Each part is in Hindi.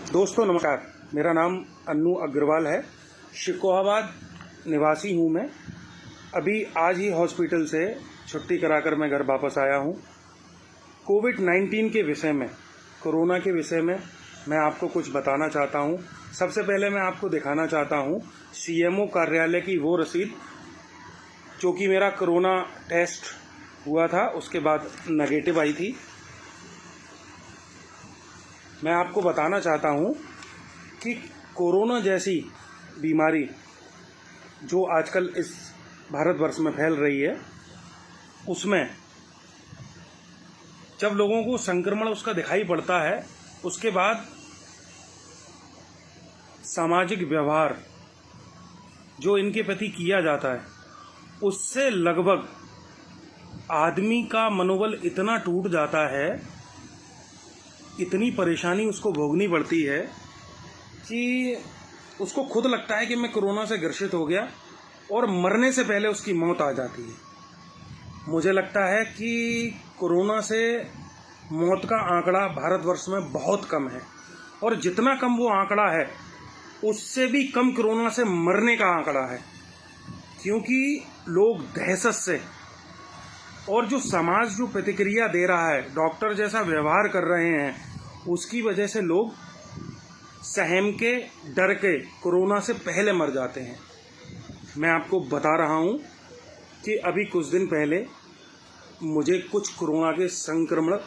दोस्तों नमस्कार, मेरा नाम अन्नू अग्रवाल है। शिकोहाबाद निवासी हूँ मैं। अभी आज ही हॉस्पिटल से छुट्टी कराकर मैं घर वापस आया हूँ। कोविड-19 के विषय में, कोरोना के विषय में मैं आपको कुछ बताना चाहता हूँ। सबसे पहले मैं आपको दिखाना चाहता हूँ सीएमओ कार्यालय की वो रसीद जो कि मेरा कोरोना टेस्ट हुआ था, उसके बाद नेगेटिव आई थी। मैं आपको बताना चाहता हूँ कि कोरोना जैसी बीमारी जो आजकल इस भारतवर्ष में फैल रही है, उसमें जब लोगों को संक्रमण उसका दिखाई पड़ता है, उसके बाद सामाजिक व्यवहार जो इनके प्रति किया जाता है, उससे लगभग आदमी का मनोबल इतना टूट जाता है, इतनी परेशानी उसको भोगनी पड़ती है कि उसको खुद लगता है कि मैं कोरोना से ग्रसित हो गया, और मरने से पहले उसकी मौत आ जाती है। मुझे लगता है कि कोरोना से मौत का आंकड़ा भारतवर्ष में बहुत कम है, और जितना कम वो आंकड़ा है, उससे भी कम कोरोना से मरने का आंकड़ा है। क्योंकि लोग दहशत से, और जो समाज जो प्रतिक्रिया दे रहा है, डॉक्टर जैसा व्यवहार कर रहे हैं, उसकी वजह से लोग सहम के, डर के कोरोना से पहले मर जाते हैं। मैं आपको बता रहा हूं कि अभी कुछ दिन पहले मुझे कुछ कोरोना के संक्रमण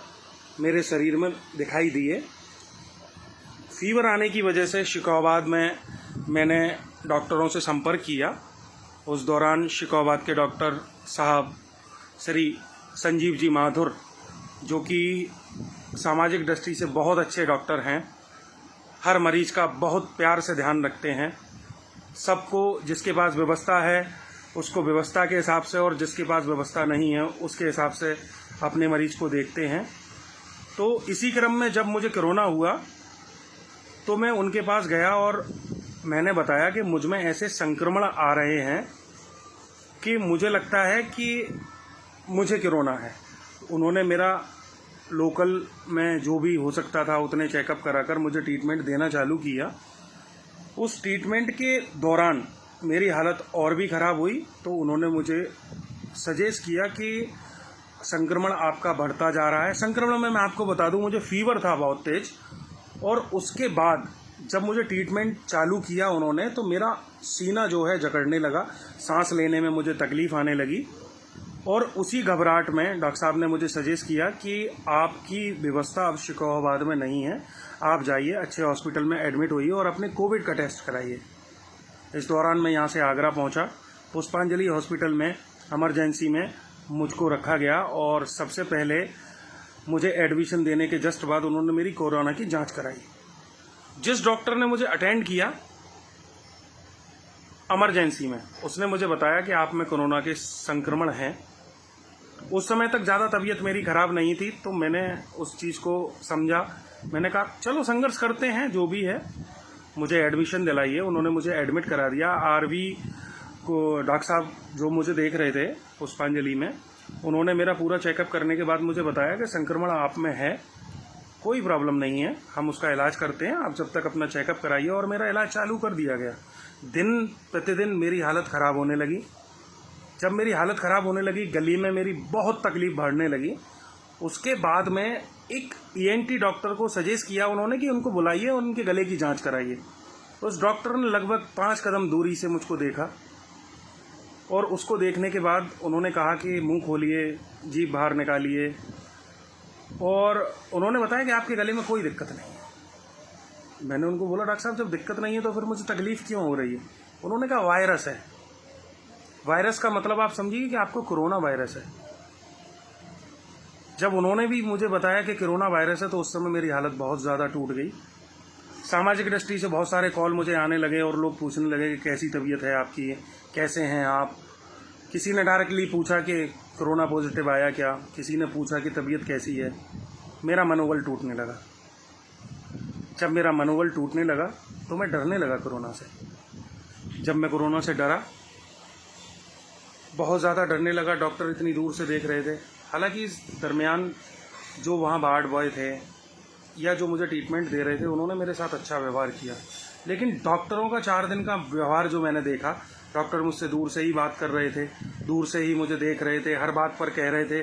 मेरे शरीर में दिखाई दिए। फीवर आने की वजह से शिकोहाबाद में मैंने डॉक्टरों से संपर्क किया। उस दौरान शिकोहाबाद के डॉक्टर साहब श्री संजीव जी माथुर, जो कि सामाजिक दृष्टि से बहुत अच्छे डॉक्टर हैं, हर मरीज का बहुत प्यार से ध्यान रखते हैं। सबको, जिसके पास व्यवस्था है उसको व्यवस्था के हिसाब से, और जिसके पास व्यवस्था नहीं है उसके हिसाब से अपने मरीज को देखते हैं। तो इसी क्रम में जब मुझे कोरोना हुआ तो मैं उनके पास गया और मैंने बताया कि मुझ में ऐसे संक्रमण आ रहे हैं कि मुझे लगता है कि मुझे कोरोना है। उन्होंने मेरा लोकल में जो भी हो सकता था उतने चेकअप कराकर मुझे ट्रीटमेंट देना चालू किया। उस ट्रीटमेंट के दौरान मेरी हालत और भी ख़राब हुई, तो उन्होंने मुझे सजेस्ट किया कि संक्रमण आपका बढ़ता जा रहा है। संक्रमण में मैं आपको बता दूं, मुझे फीवर था बहुत तेज, और उसके बाद जब मुझे ट्रीटमेंट चालू किया उन्होंने, तो मेरा सीना जो है जकड़ने लगा, सांस लेने में मुझे तकलीफ़ आने लगी। और उसी घबराहट में डॉक्टर साहब ने मुझे सजेस्ट किया कि आपकी व्यवस्था अब शिकोहाबाद में नहीं है, आप जाइए अच्छे हॉस्पिटल में एडमिट होइए और अपने कोविड का टेस्ट कराइए। इस दौरान मैं यहाँ से आगरा पहुँचा। पुष्पांजलि हॉस्पिटल में इमरजेंसी में मुझको रखा गया, और सबसे पहले मुझे एडमिशन देने के जस्ट बाद उन्होंने मेरी कोरोना की जाँच कराई। जिस डॉक्टर ने मुझे अटेंड किया इमरजेंसी में, उसने मुझे बताया कि आप में कोरोना के संक्रमण हैं। उस समय तक ज़्यादा तबीयत मेरी ख़राब नहीं थी, तो मैंने उस चीज़ को समझा। मैंने कहा चलो संघर्ष करते हैं, जो भी है मुझे एडमिशन दिलाइए। उन्होंने मुझे एडमिट करा दिया। आरवी को डॉक्टर साहब जो मुझे देख रहे थे पुष्पांजलि में, उन्होंने मेरा पूरा चेकअप करने के बाद मुझे बताया कि संक्रमण आप में है, कोई प्रॉब्लम नहीं है, हम उसका इलाज करते हैं, आप जब तक अपना चेकअप कराइए। और मेरा इलाज चालू कर दिया गया। दिन प्रतिदिन मेरी हालत ख़राब होने लगी। जब मेरी हालत ख़राब होने लगी, गली में मेरी बहुत तकलीफ़ बढ़ने लगी। उसके बाद में एक ईएनटी डॉक्टर को सजेस्ट किया उन्होंने कि उनको बुलाइए और उनके गले की जांच कराइए। उस डॉक्टर ने लगभग 5 कदम दूरी से मुझको देखा, और उसको देखने के बाद उन्होंने कहा कि मुंह खोलिए, जीभ बाहर निकालिए, और उन्होंने बताया कि आपके गले में कोई दिक्कत नहीं है। मैंने उनको बोला डॉक्टर साहब जब दिक्कत नहीं है तो फिर मुझे तकलीफ़ क्यों हो रही है? उन्होंने कहा वायरस है। वायरस का मतलब आप समझिए कि आपको कोरोना वायरस है। जब उन्होंने भी मुझे बताया कि कोरोना वायरस है, तो उस समय मेरी हालत बहुत ज़्यादा टूट गई। सामाजिक दृष्टि से बहुत सारे कॉल मुझे आने लगे, और लोग पूछने लगे कि कैसी तबीयत है आपकी, कैसे हैं आप। किसी ने डायरेक्टली पूछा कि कोरोना पॉजिटिव आया क्या, किसी ने पूछा कि तबीयत कैसी है। मेरा मनोबल टूटने लगा। जब मेरा मनोबल टूटने लगा तो मैं डरने लगा कोरोना से। जब मैं कोरोना से डरा, बहुत ज़्यादा डरने लगा, डॉक्टर इतनी दूर से देख रहे थे। हालांकि इस दरमियान जो वहाँ वार्ड बॉय थे, या जो मुझे ट्रीटमेंट दे रहे थे उन्होंने मेरे साथ अच्छा व्यवहार किया, लेकिन डॉक्टरों का 4 दिन का व्यवहार जो मैंने देखा, डॉक्टर मुझसे दूर से ही बात कर रहे थे, दूर से ही मुझे देख रहे थे, हर बात पर कह रहे थे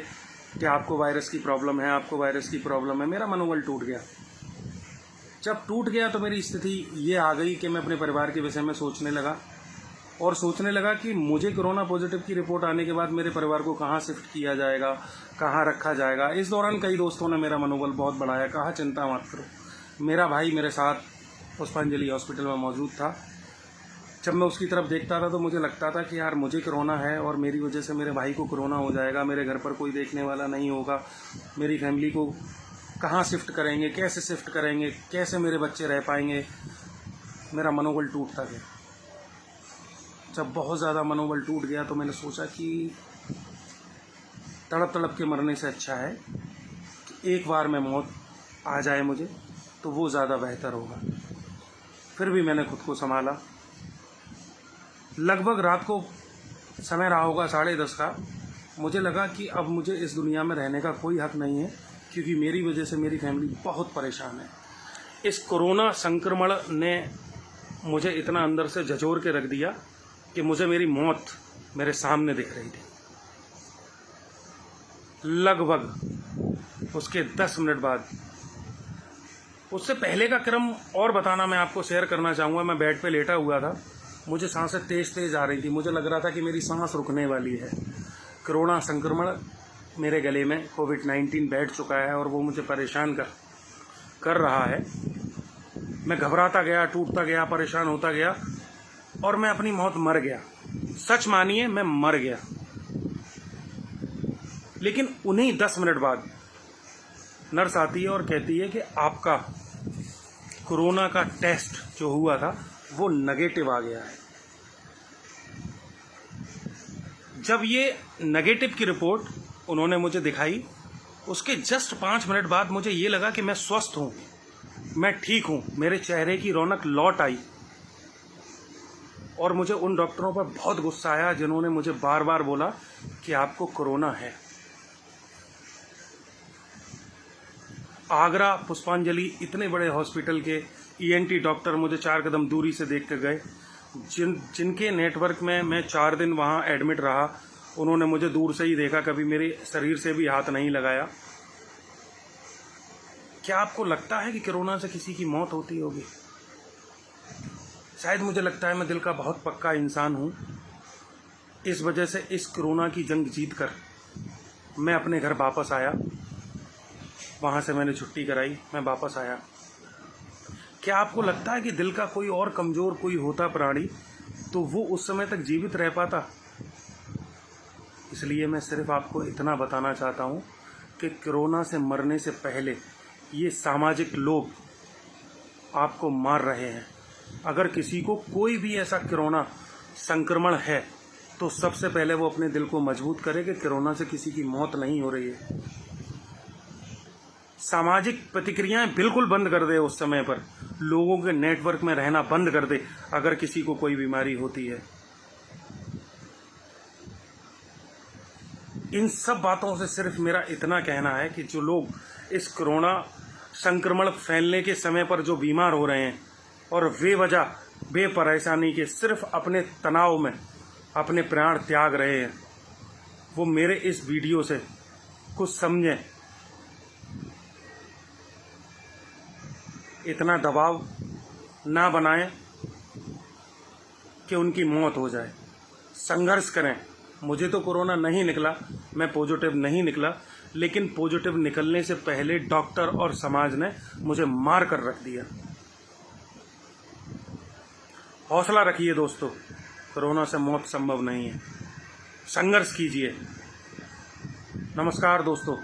कि आपको वायरस की प्रॉब्लम है, आपको वायरस की प्रॉब्लम है। मेरा मनोबल टूट गया। जब टूट गया तो मेरी स्थिति ये आ गई कि मैं अपने परिवार के विषय में सोचने लगा और सोचने लगा कि मुझे कोरोना पॉजिटिव की रिपोर्ट आने के बाद मेरे परिवार को कहाँ शिफ्ट किया जाएगा, कहाँ रखा जाएगा। इस दौरान कई दोस्तों ने मेरा मनोबल बहुत बढ़ाया, कहा चिंता मत करो। मेरा भाई मेरे साथ पुष्पांजलि हॉस्पिटल में मौजूद था। जब मैं उसकी तरफ देखता था तो मुझे लगता था कि यार मुझे कोरोना है और मेरी वजह से मेरे भाई को कोरोना हो जाएगा, मेरे घर पर कोई देखने वाला नहीं होगा, मेरी फैमिली को कहाँ शिफ्ट करेंगे, कैसे शिफ्ट करेंगे, कैसे मेरे बच्चे रह पाएंगे। मेरा मनोबल टूटता गया। जब बहुत ज़्यादा मनोबल टूट गया तो मैंने सोचा कि तड़प तड़प के मरने से अच्छा है कि एक बार में मौत आ जाए मुझे तो वो ज़्यादा बेहतर होगा। फिर भी मैंने खुद को संभाला। लगभग रात को समय रहा होगा 10:30 का। मुझे लगा कि अब मुझे इस दुनिया में रहने का कोई हक नहीं है, क्योंकि मेरी वजह से मेरी फैमिली बहुत परेशान है। इस कोरोना संक्रमण ने मुझे इतना अंदर से झंझोर के रख दिया कि मुझे मेरी मौत मेरे सामने दिख रही थी। लगभग उसके 10 मिनट बाद, उससे पहले का क्रम और बताना मैं आपको शेयर करना चाहूँगा। मैं बेड पे लेटा हुआ था, मुझे सांसें तेज़ तेज़ आ रही थी, मुझे लग रहा था कि मेरी सांस रुकने वाली है। कोरोना संक्रमण मेरे गले में कोविड-19 बैठ चुका है और वो मुझे परेशान कर रहा है। मैं घबराता गया, टूटता गया, परेशान होता गया और मैं अपनी मौत मर गया। सच मानिए, मैं मर गया। लेकिन उन्हीं 10 मिनट बाद नर्स आती है और कहती है कि आपका कोरोना का टेस्ट जो हुआ था वो नेगेटिव आ गया है। जब ये नेगेटिव की रिपोर्ट उन्होंने मुझे दिखाई, उसके जस्ट 5 मिनट बाद मुझे ये लगा कि मैं स्वस्थ हूँ, मैं ठीक हूँ, मेरे चेहरे की रौनक लौट आई। और मुझे उन डॉक्टरों पर बहुत गुस्सा आया जिन्होंने मुझे बार बार बोला कि आपको कोरोना है। आगरा पुष्पांजलि इतने बड़े हॉस्पिटल के ENT डॉक्टर मुझे 4 कदम दूरी से देख कर गए। जिनके नेटवर्क में मैं 4 दिन वहाँ एडमिट रहा, उन्होंने मुझे दूर से ही देखा, कभी मेरे शरीर से भी हाथ नहीं लगाया। क्या आपको लगता है कि कोरोना से किसी की मौत होती होगी? शायद मुझे लगता है मैं दिल का बहुत पक्का इंसान हूँ। इस वजह से इस कोरोना की जंग जीत कर मैं अपने घर वापस आया। वहाँ से मैंने छुट्टी कराई, मैं वापस आया। क्या आपको लगता है कि दिल का कोई और कमज़ोर कोई होता प्राणी तो वो उस समय तक जीवित रह पाता? इसलिए मैं सिर्फ आपको इतना बताना चाहता हूँ कि कोरोना से मरने से पहले ये सामाजिक लोग आपको मार रहे हैं। अगर किसी को कोई भी ऐसा कोरोना संक्रमण है तो सबसे पहले वो अपने दिल को मजबूत करे कि कोरोना से किसी की मौत नहीं हो रही है। सामाजिक प्रतिक्रियाएं बिल्कुल बंद कर दे, उस समय पर लोगों के नेटवर्क में रहना बंद कर दे अगर किसी को कोई बीमारी होती है। इन सब बातों से सिर्फ मेरा इतना कहना है कि जो लोग इस कोरोना संक्रमण फैलने के समय पर जो बीमार हो रहे हैं और बेवजह बेपरेशानी के सिर्फ अपने तनाव में अपने प्राण त्याग रहे हैं, वो मेरे इस वीडियो से कुछ समझें। इतना दबाव ना बनाएं कि उनकी मौत हो जाए। संघर्ष करें। मुझे तो कोरोना नहीं निकला, मैं पॉजिटिव नहीं निकला, लेकिन पॉजिटिव निकलने से पहले डॉक्टर और समाज ने मुझे मार कर रख दिया। हौसला रखिए दोस्तों, कोरोना से मौत संभव नहीं है। संघर्ष कीजिए। नमस्कार दोस्तों।